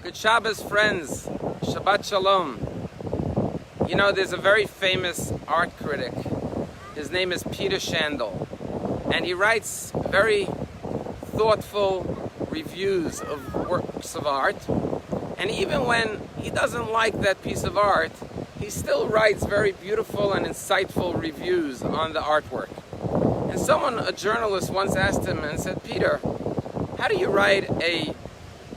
Good Shabbos, friends. Shabbat Shalom. You know, there's a very famous art critic. His name is Peter Scheiner, and he writes very thoughtful reviews of works of art. And even when he doesn't like that piece of art, he still writes very beautiful and insightful reviews on the artwork. And someone, a journalist, once asked him and said, "Peter, how do you write a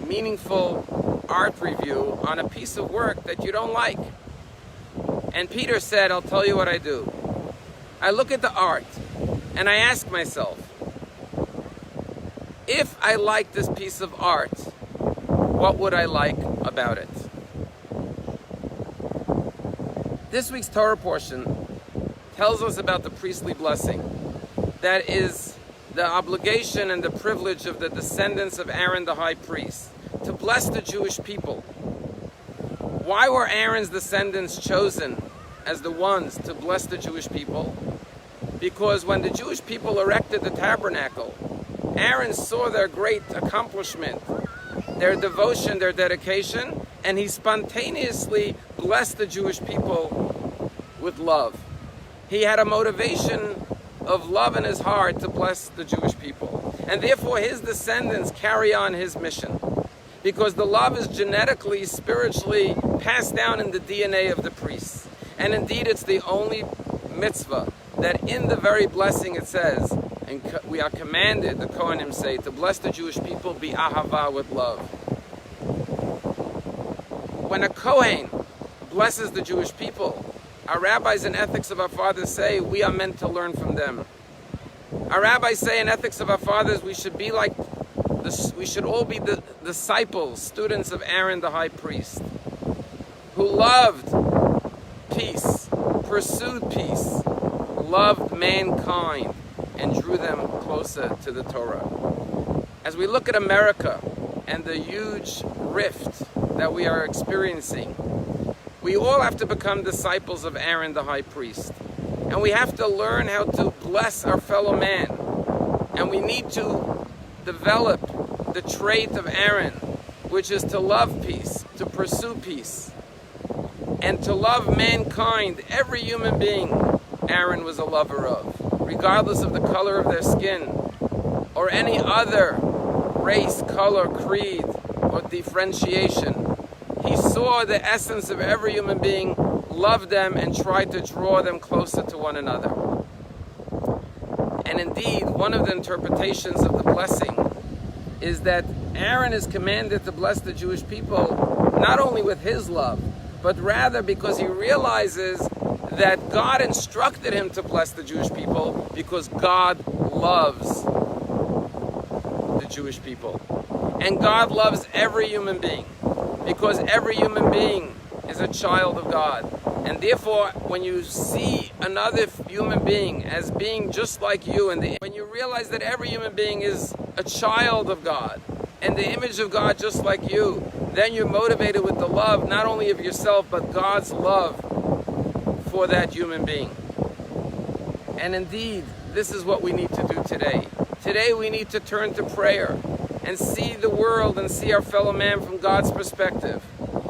meaningful art review on a piece of work that you don't like?" And Peter said, "I'll tell you what I do. I look at the art and I ask myself, if I like this piece of art, what would I like about it?" This week's Torah portion tells us about the priestly blessing. That is the obligation and the privilege of the descendants of Aaron the high priest to bless the Jewish people. Why were Aaron's descendants chosen as the ones to bless the Jewish people? Because when the Jewish people erected the tabernacle, Aaron saw their great accomplishment, their devotion, their dedication, and he spontaneously blessed the Jewish people with love. He had a motivation of love in his heart to bless the Jewish people. And therefore his descendants carry on his mission, because the love is genetically, spiritually passed down in the DNA of the priests. And indeed it's the only mitzvah that in the very blessing it says, and we are commanded, the Kohanim say, to bless the Jewish people bi ahava, with love. When a Kohen blesses the Jewish people, our rabbis in Ethics of Our Fathers say we are meant to learn from them. Our rabbis say in Ethics of Our Fathers we should all be the disciples, students of Aaron the high priest, who loved peace, pursued peace, loved mankind, and drew them closer to the Torah. As we look at America and the huge rift that we are experiencing, we all have to become disciples of Aaron the high priest. And we have to learn how to bless our fellow man. And we need to develop the trait of Aaron, which is to love peace, to pursue peace, and to love mankind. Every human being Aaron was a lover of, regardless of the color of their skin or any other race, color, creed, or differentiation. He saw the essence of every human being, loved them, and tried to draw them closer to one another. And indeed, one of the interpretations of the blessing is that Aaron is commanded to bless the Jewish people not only with his love, but rather because he realizes that God instructed him to bless the Jewish people because God loves the Jewish people. And God loves every human being, because every human being is a child of God. And therefore, when you see another human being as being just like you, and when you realize that every human being is a child of God and the image of God just like you, then you're motivated with the love not only of yourself, but God's love for that human being. And indeed, this is what we need to do today. Today we need to turn to prayer and see the world and see our fellow man from God's perspective.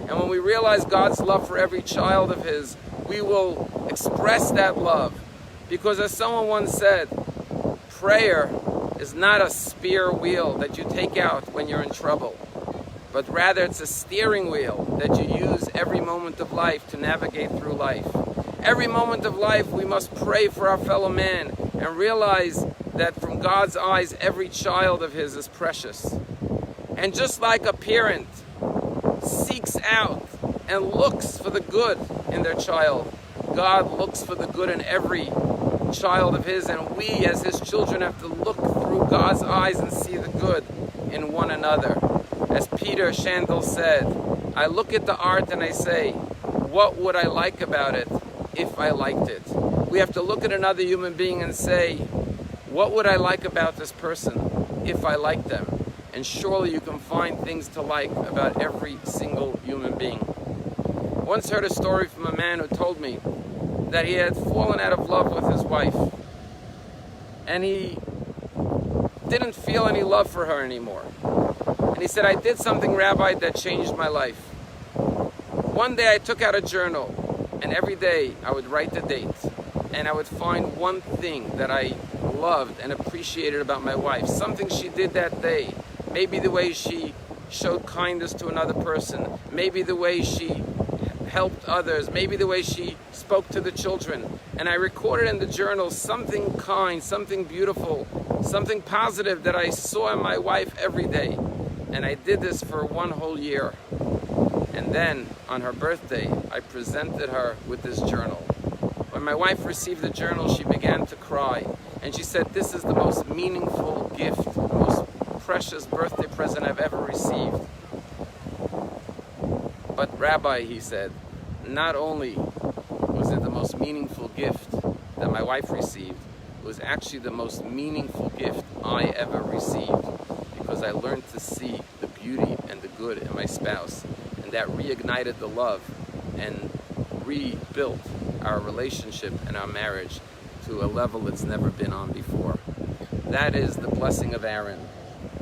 And when we realize God's love for every child of his, we will express that love. Because as someone once said, prayer is not a spear wheel that you take out when you're in trouble, but rather it's a steering wheel that you use every moment of life to navigate through life. Every moment of life we must pray for our fellow man and realize that from God's eyes every child of his is precious. And just like a parent seeks out and looks for the good in their child, God looks for the good in every child of his, and we as his children have to look through God's eyes and see the good in one another. As Peter Scheiner said, I look at the art and I say, what would I like about it if I liked it? We have to look at another human being and say, what would I like about this person if I liked them? And surely you can find things to like about every single human being. I once heard a story from a man who told me that he had fallen out of love with his wife. And he didn't feel any love for her anymore. And he said, I did something, Rabbi, that changed my life. One day I took out a journal, and every day I would write the date, and I would find one thing that I loved and appreciated about my wife, something she did that day. Maybe the way she showed kindness to another person, maybe the way she helped others, maybe the way she spoke to the children. And I recorded in the journal something kind, something beautiful, something positive that I saw in my wife every day. And I did this for one whole year. And then, on her birthday, I presented her with this journal. When my wife received the journal, she began to cry. And she said, this is the most meaningful gift, the most precious birthday present I've ever received. But Rabbi, he said, not only was it the most meaningful gift that my wife received, it was actually the most meaningful gift I ever received, because I learned to see the beauty and the good in my spouse, and that reignited the love and rebuilt our relationship and our marriage to a level it's never been on before. That is the blessing of Aaron.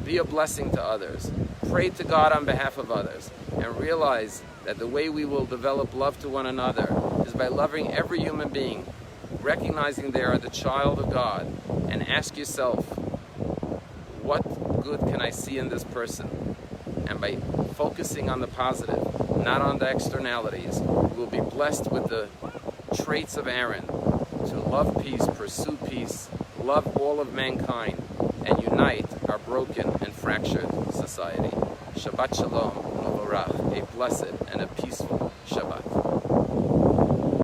Be a blessing to others. Pray to God on behalf of others, and realize that the way we will develop love to one another is by loving every human being, recognizing they are the child of God, and ask yourself, what good can I see in this person? And by focusing on the positive, not on the externalities, we will be blessed with the traits of Aaron to love peace, pursue peace, love all of mankind, and unite our broken and fractured society. Shabbat Shalom, a blessed and a peaceful Shabbat.